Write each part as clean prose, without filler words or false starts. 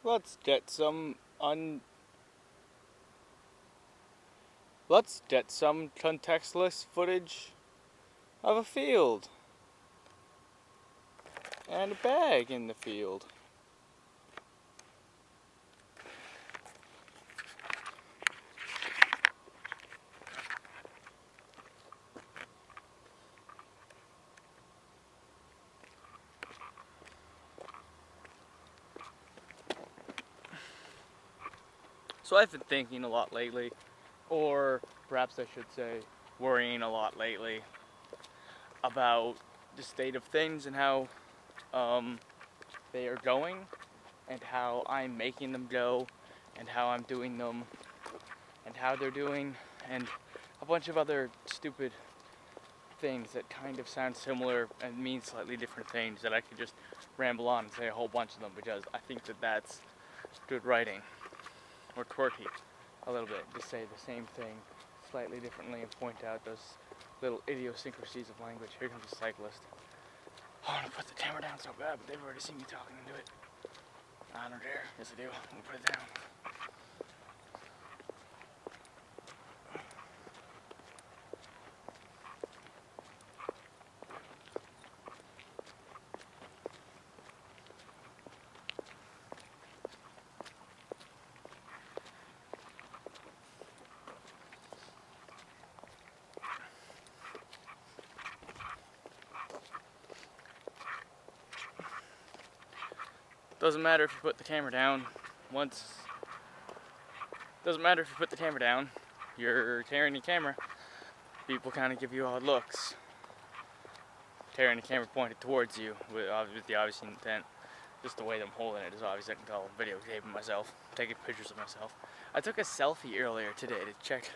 Let's get some Let's get some contextless footage of a field and a bag in the field. So I've been thinking a lot lately, or perhaps I should say worrying a lot lately, about the state of things and how they are going, and how I'm making them go, and how I'm doing them, and how they're doing, and a bunch of other stupid things that kind of sound similar and mean slightly different things that I could just ramble on and say a whole bunch of them because I think that that's good writing, or quirky a little bit, to say the same thing slightly differently and point out those little idiosyncrasies of language. Here comes a cyclist. I want to put the camera down so bad, but they've already seen me talking into it. I don't care. Yes, I do. I'm going to put it down. Doesn't matter if you put the camera down once. Doesn't matter if you put the camera down. You're carrying the camera. People kind of give you odd looks. Carrying the camera pointed towards you with the obvious intent. Just the way I'm holding it is obvious. I can tell I'm videotaping myself, taking pictures of myself. I took a selfie earlier today to check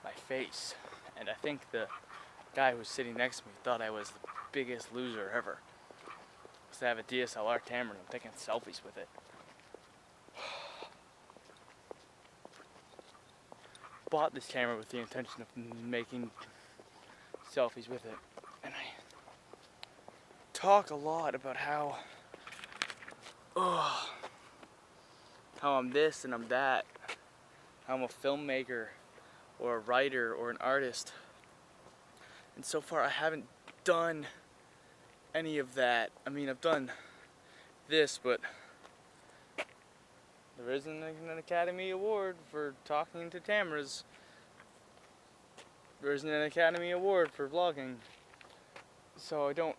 my face, and I think the guy who was sitting next to me thought I was the biggest loser ever. Because I have a DSLR camera and I'm taking selfies with it. Bought this camera with the intention of making selfies with it, and I talk a lot about how I'm this and I'm that, how I'm a filmmaker or a writer or an artist, and so far I haven't done any of that. I mean, I've done this, but there isn't an Academy Award for talking to cameras. There isn't an Academy Award for vlogging, so I don't.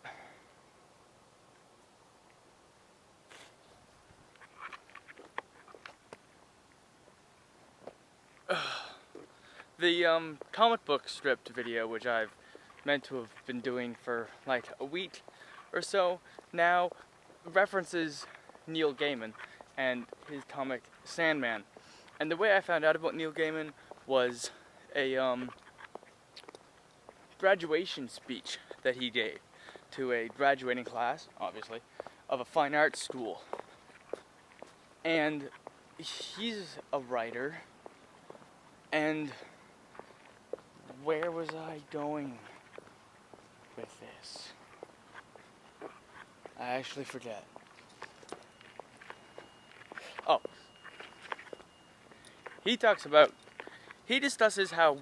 The comic book script video, which I've meant to have been doing for like a week or so now, references Neil Gaiman and his comic Sandman. And the way I found out about Neil Gaiman was a graduation speech that he gave to a graduating class, obviously, of a fine arts school. And he's a writer, and where was I going with this? I actually forget. Oh. He discusses how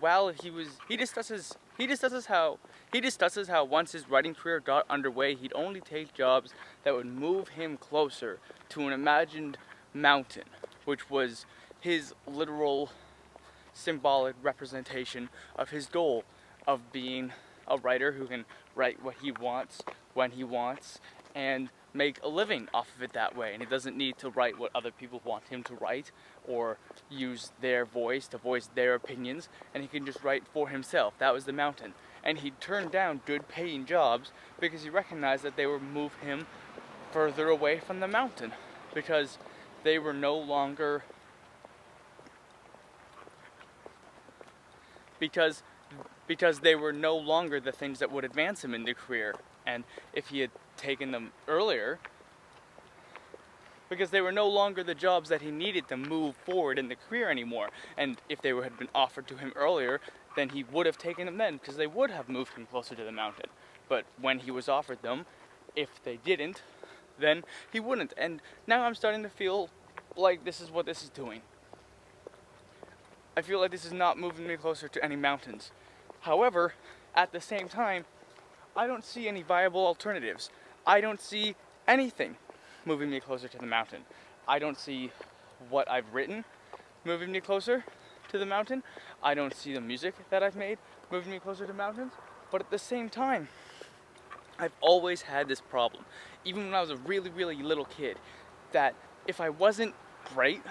once his writing career got underway, he'd only take jobs that would move him closer to an imagined mountain, which was his literal symbolic representation of his goal of being a writer who can write what he wants when he wants and make a living off of it that way. And he doesn't need to write what other people want him to write or use their voice to voice their opinions, and he can just write for himself. That was the mountain. And he turned down good paying jobs because he recognized that they would move him further away from the mountain, because they were no longer because they were no longer the things that would advance him in the career. And if he had taken them earlier, because they were no longer the jobs that he needed to move forward in the career anymore. And if they had been offered to him earlier, then he would have taken them then, because they would have moved him closer to the mountain. But when he was offered them, if they didn't, then he wouldn't. And now I'm starting to feel like this is what this is doing. I feel like this is not moving me closer to any mountains. However, at the same time, I don't see any viable alternatives. I don't see anything moving me closer to the mountain. I don't see what I've written moving me closer to the mountain. I don't see the music that I've made moving me closer to mountains. But at the same time, I've always had this problem, even when I was a really, really little kid, that if I wasn't great,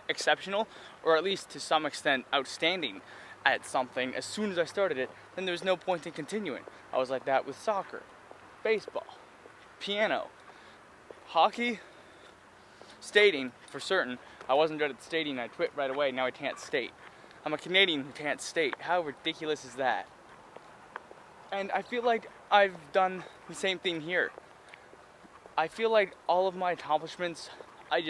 exceptional, or at least to some extent outstanding at something as soon as I started it, then there was no point in continuing. I was like that with soccer, baseball, piano, hockey, skating for certain. I wasn't good at skating, I quit right away, now I can't skate. I'm a Canadian who can't skate. How ridiculous is that? And I feel like I've done the same thing here. I feel like all of my accomplishments, I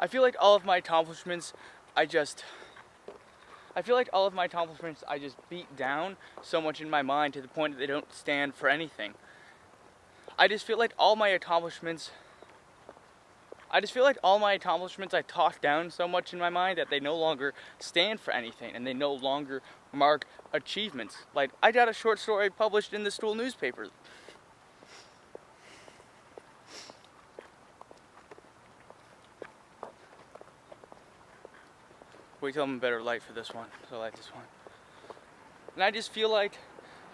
feel like all of my accomplishments I just beat down so much in my mind to the point that they don't stand for anything. I just feel like all my accomplishments I talk down so much in my mind that they no longer stand for anything and they no longer mark achievements. Like, I got a short story published in the school newspaper. Wait till I'm in better light for this one, so I like this one. And I just feel like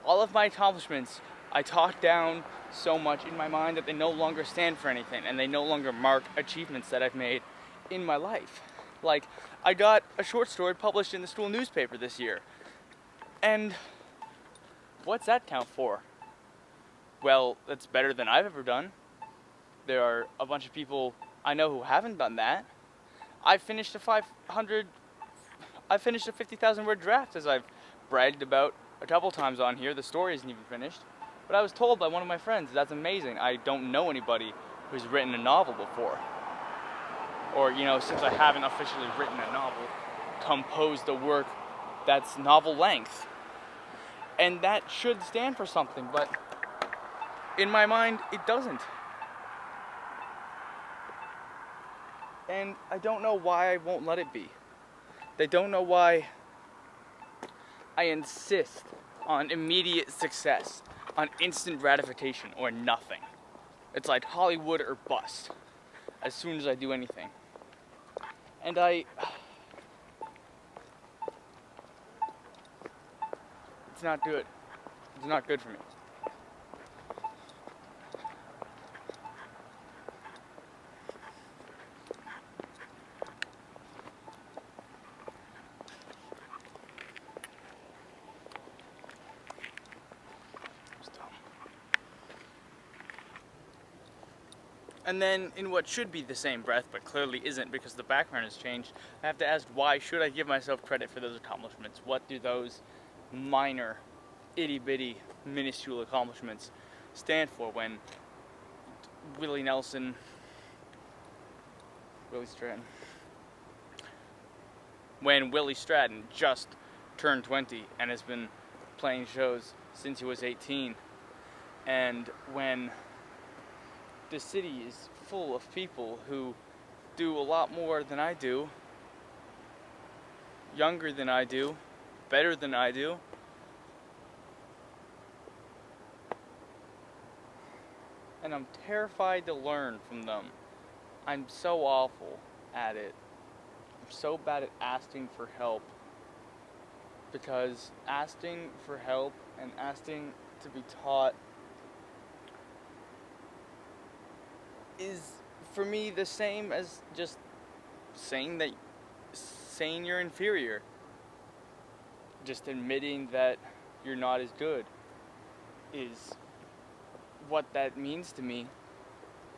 all of my accomplishments I talk down so much in my mind that they no longer stand for anything and they no longer mark achievements that I've made in my life. Like, I got a short story published in the school newspaper this year. And what's that count for? Well, that's better than I've ever done. There are a bunch of people I know who haven't done that. I finished a 50,000 word draft, as I've bragged about a couple times on here. The story isn't even finished. But I was told by one of my friends, that's amazing. I don't know anybody who's written a novel before. Or, since I haven't officially written a novel, composed a work that's novel length. And that should stand for something, but in my mind, it doesn't. And I don't know why I won't let it be. They don't know why I insist on immediate success, on instant gratification, or nothing. It's like Hollywood or bust, as soon as I do anything. And it's not good. It's not good for me. And then, in what should be the same breath, but clearly isn't because the background has changed, I have to ask, why should I give myself credit for those accomplishments? What do those minor, itty-bitty, minuscule accomplishments stand for when Willie Stratton just turned 20 and has been playing shows since he was 18, and when the city is full of people who do a lot more than I do, younger than I do, better than I do. And I'm terrified to learn from them. I'm so awful at it. I'm so bad at asking for help. Because asking for help and asking to be taught is, for me, the same as just saying you're inferior. Just admitting that you're not as good is what that means to me.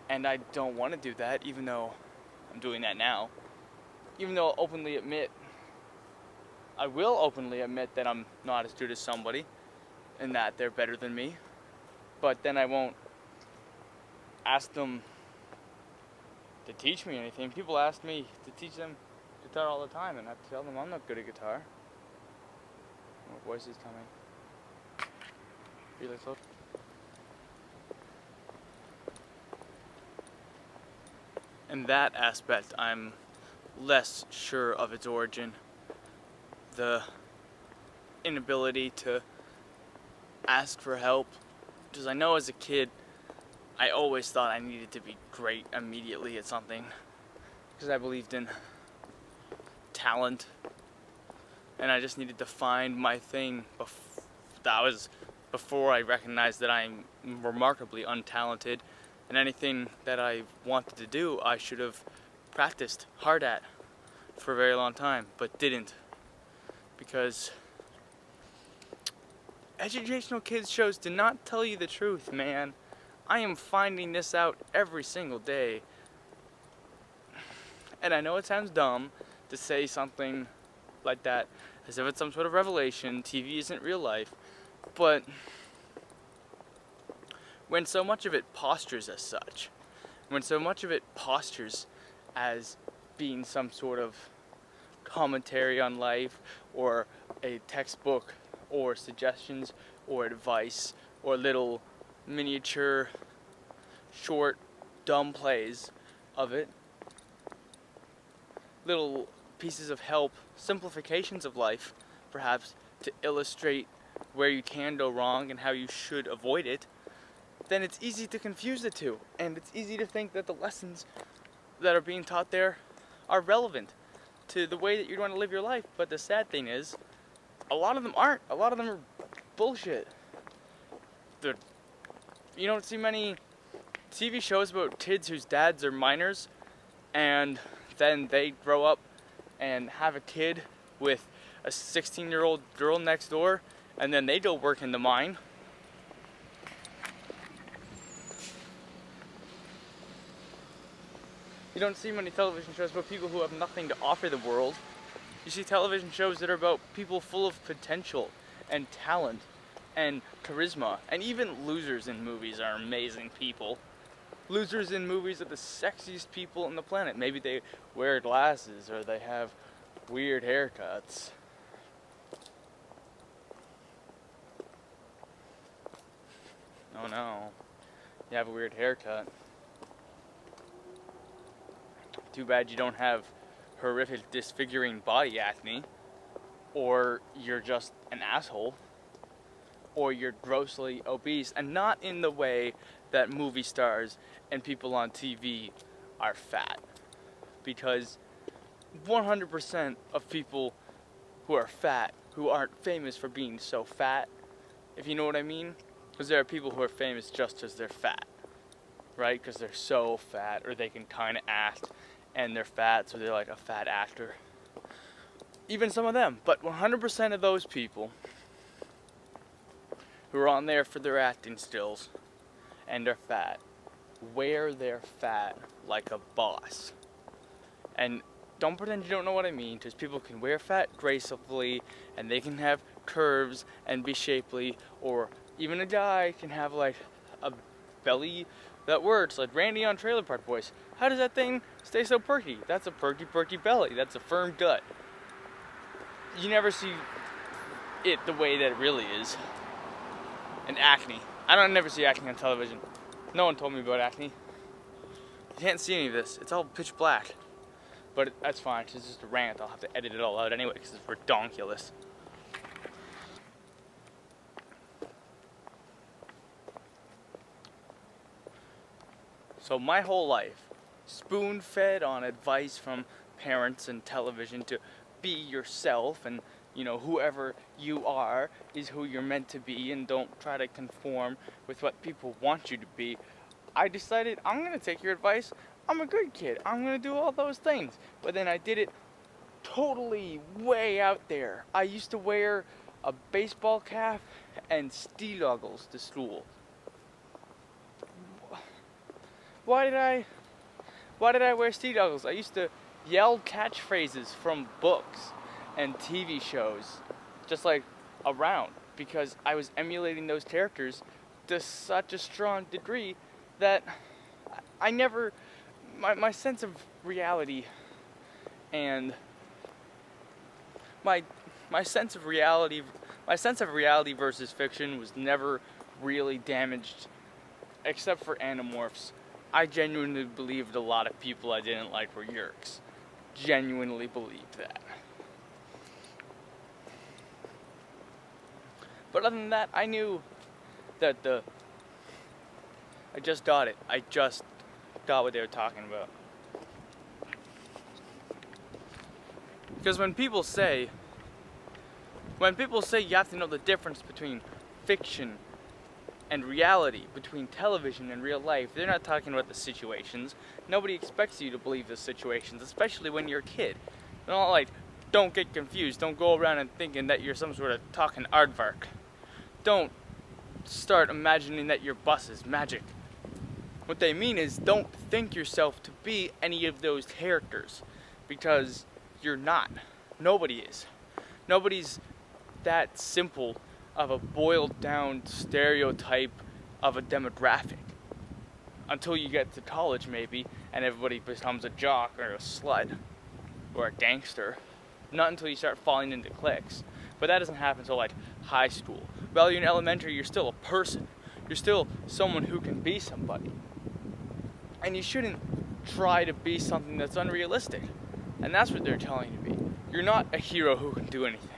And I don't want to do that, even though I'm doing that now. Even though I will openly admit that I'm not as good as somebody and that they're better than me. But then I won't ask them to teach me anything. People ask me to teach them guitar all the time, and I tell them I'm not good at guitar. My voice is coming. Relay slow. In that aspect, I'm less sure of its origin. The inability to ask for help, because I know as a kid, I always thought I needed to be great immediately at something, because I believed in talent, and I just needed to find my thing. That was before I recognized that I'm remarkably untalented, and anything that I wanted to do, I should have practiced hard at for a very long time, but didn't, because educational kids shows do not tell you the truth, man. I am finding this out every single day. And I know it sounds dumb to say something like that, as if it's some sort of revelation, TV isn't real life, but when so much of it postures as such, when so much of it postures as being some sort of commentary on life, or a textbook, or suggestions, or advice, or little miniature, short, dumb plays of it, little pieces of help, simplifications of life, perhaps, to illustrate where you can go wrong and how you should avoid it, then it's easy to confuse the two, and it's easy to think that the lessons that are being taught there are relevant to the way that you're going to live your life. But the sad thing is, a lot of them aren't. A lot of them are bullshit. You don't see many TV shows about kids whose dads are minors, and then they grow up and have a kid with a 16-year-old girl next door, and then they go work in the mine. You don't see many television shows about people who have nothing to offer the world. You see television shows that are about people full of potential and talent and charisma, and even losers in movies are amazing people. Losers in movies are the sexiest people on the planet. Maybe they wear glasses, or they have weird haircuts. Oh no, you have a weird haircut. Too bad you don't have horrific disfiguring body acne, or you're just an asshole, or you're grossly obese, and not in the way that movie stars and people on TV are fat. Because 100% of people who are fat, who aren't famous for being so fat, if you know what I mean, because there are people who are famous just because they're fat, right? Because they're so fat, or they can kind of act, and they're fat, so they're like a fat actor. Even some of them, but 100% of those people who are on there for their acting skills and are fat, wear their fat like a boss. And don't pretend you don't know what I mean, because people can wear fat gracefully, and they can have curves and be shapely, or even a guy can have like a belly that works, like Randy on Trailer Park Boys. How does that thing stay so perky? That's a perky belly. That's a firm gut. You never see it the way that it really is. And acne. I never see acne on television. No one told me about acne. You can't see any of this. It's all pitch black. But that's fine, because it's just a rant. I'll have to edit it all out anyway, because it's redonkulous. So my whole life, spoon-fed on advice from parents and television to be yourself, and whoever you are is who you're meant to be, and don't try to conform with what people want you to be. I decided I'm going to take your advice. I'm a good kid. I'm going to do all those things. But then I did it totally way out there. I used to wear a baseball cap and ski goggles to school. Why did I wear ski goggles? I used to yell catchphrases from books and TV shows, just like around, because I was emulating those characters to such a strong degree that I never, my sense of reality and my sense of reality versus fiction was never really damaged, except for Animorphs. I genuinely believed a lot of people I didn't like were Yeerks. Genuinely believed that. But other than that, I knew that I just got it. I just got what they were talking about. Because when people say you have to know the difference between fiction and reality, between television and real life, they're not talking about the situations. Nobody expects you to believe the situations, especially when you're a kid. They're not like, don't get confused, don't go around and thinking that you're some sort of talking aardvark. Don't start imagining that your bus is magic. What they mean is, don't think yourself to be any of those characters, because you're not. Nobody is. Nobody's that simple of a boiled down stereotype of a demographic. Until you get to college maybe, and everybody becomes a jock or a slut or a gangster. Not until you start falling into cliques. But that doesn't happen until like high school. While you're in elementary, you're still a person. You're still someone who can be somebody. And you shouldn't try to be something that's unrealistic. And that's what they're telling you to be. You're not a hero who can do anything.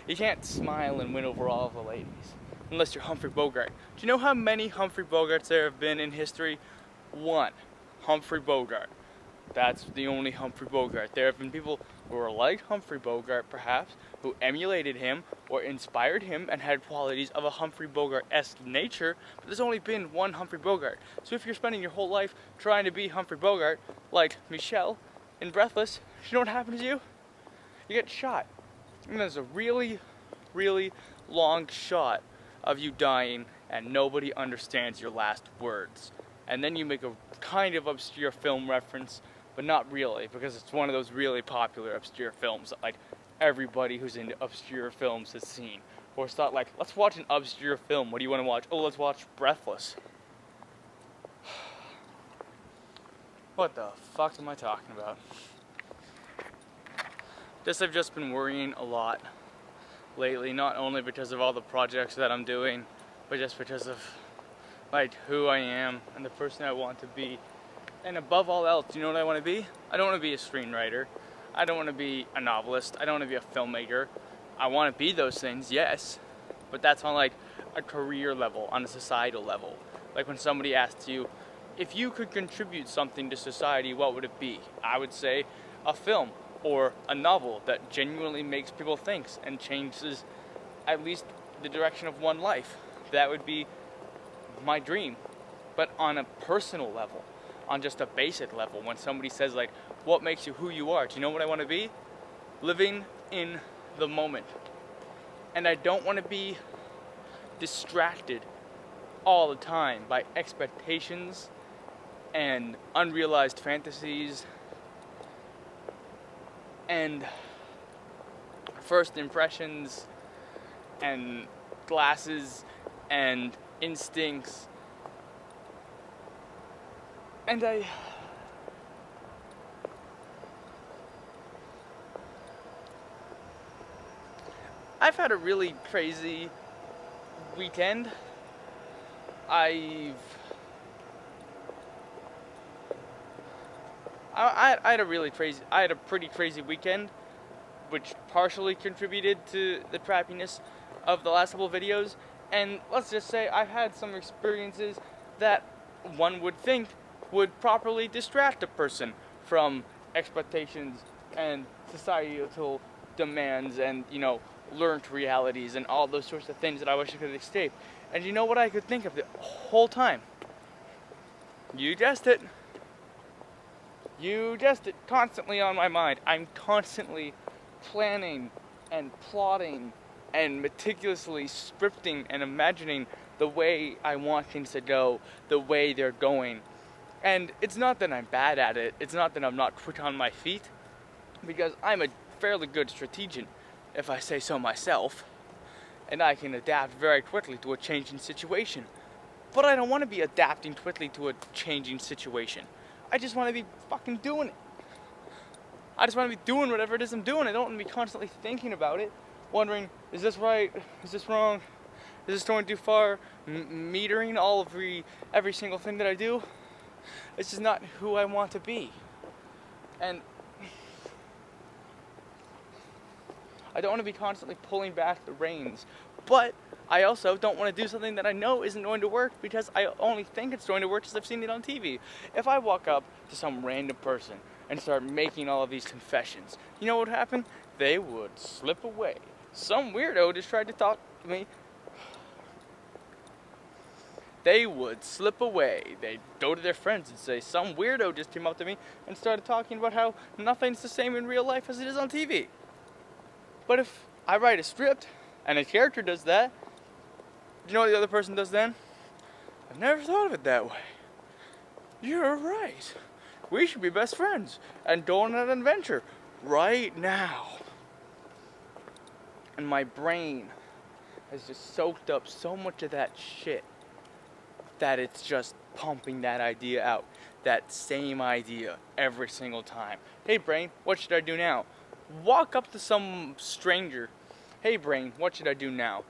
You can't smile and win over all of the ladies. Unless you're Humphrey Bogart. Do you know how many Humphrey Bogarts there have been in history? One. Humphrey Bogart. That's the only Humphrey Bogart. There have been people who were like Humphrey Bogart, perhaps, who emulated him or inspired him and had qualities of a Humphrey Bogart-esque nature, but there's only been one Humphrey Bogart. So if you're spending your whole life trying to be Humphrey Bogart, like Michelle in Breathless, you know what happens to you? You get shot. And there's a really, really long shot of you dying and nobody understands your last words. And then you make a kind of obscure film reference, but not really, because it's one of those really popular obscure films that like everybody who's into obscure films has seen. Or it's not like, let's watch an obscure film. What do you want to watch? Oh, let's watch Breathless. What the fuck am I talking about? I've just been worrying a lot lately, not only because of all the projects that I'm doing, but just because of like who I am and the person I want to be. And above all else, you know what I want to be? I don't want to be a screenwriter. I don't want to be a novelist. I don't want to be a filmmaker. I want to be those things, yes, but that's on like a career level, on a societal level. Like when somebody asks you, if you could contribute something to society, what would it be? I would say a film or a novel that genuinely makes people think and changes at least the direction of one life. That would be my dream. But on a personal level, on just a basic level, when somebody says like, what makes you who you are? Do you know what I want to be? Living in the moment. And I don't want to be distracted all the time by expectations and unrealized fantasies and first impressions and glasses and instincts. And I've had a really crazy weekend. I had a pretty crazy weekend, which partially contributed to the crappiness of the last couple of videos. And let's just say I've had some experiences that one would think would properly distract a person from expectations and societal demands and, you know, learned realities and all those sorts of things that I wish I could escape. And you know what I could think of the whole time? You guessed it. You guessed it, constantly on my mind. I'm constantly planning and plotting and meticulously scripting and imagining the way I want things to go, the way they're going. And it's not that I'm bad at it, it's not that I'm not quick on my feet, because I'm a fairly good strategian, if I say so myself, and I can adapt very quickly to a changing situation. But I don't want to be adapting quickly to a changing situation. I just want to be fucking doing it. I just want to be doing whatever it is I'm doing. I don't want to be constantly thinking about it, wondering, is this right? Is this wrong? Is this going too far? Metering all of every single thing that I do? This is not who I want to be. And I don't want to be constantly pulling back the reins, but I also don't want to do something that I know isn't going to work because I only think it's going to work because I've seen it on TV. If I walk up to some random person and start making all of these confessions, you know what would happen? They would slip away. Some weirdo just tried to talk to me. They would slip away. They'd go to their friends and say, some weirdo just came up to me and started talking about how nothing's the same in real life as it is on TV. But if I write a script and a character does that, you know what the other person does then? I've never thought of it that way. You're right. We should be best friends and go on an adventure right now. And my brain has just soaked up so much of that shit that it's just pumping that idea out. That same idea every single time. Hey brain, what should I do now? Walk up to some stranger. Hey brain, what should I do now?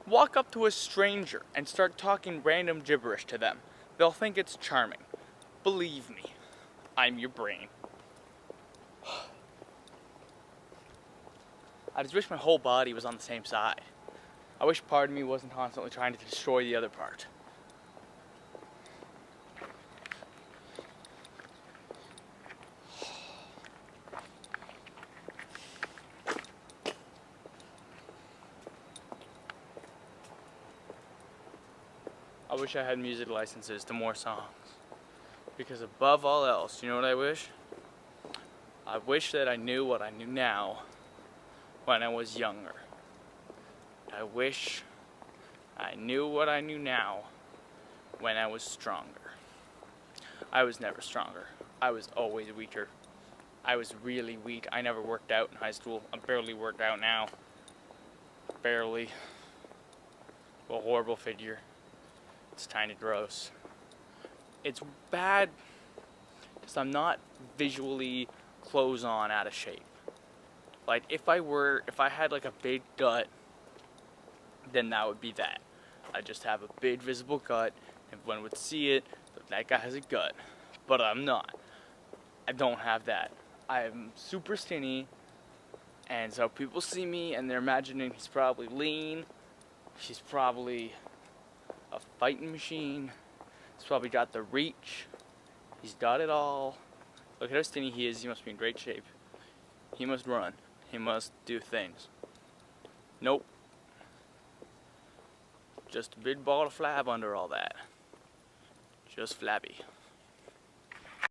Walk up to a stranger and start talking random gibberish to them. They'll think it's charming. Believe me, I'm your brain. I just wish my whole body was on the same side. I wish part of me wasn't constantly trying to destroy the other part. I wish I had music licenses to more songs. Because above all else, you know what I wish? I wish that I knew what I knew now when I was younger. I wish I knew what I knew now when I was stronger. I was never stronger. I was always weaker. I was really weak. I never worked out in high school. I barely worked out now. Barely. A horrible figure. It's kind of gross. It's bad because I'm not visually clothes on out of shape. Like if I had like a big gut, then that would be that. I just have a big visible gut, and one would see it, that guy has a gut. But I'm not. I don't have that. I'm super skinny, and so people see me and they're imagining he's probably lean, he's probably a fighting machine, he's probably got the reach, he's got it all. Look at how skinny he is, he must be in great shape. He must run, he must do things. Nope. Just a big ball of flab under all that. Just flabby.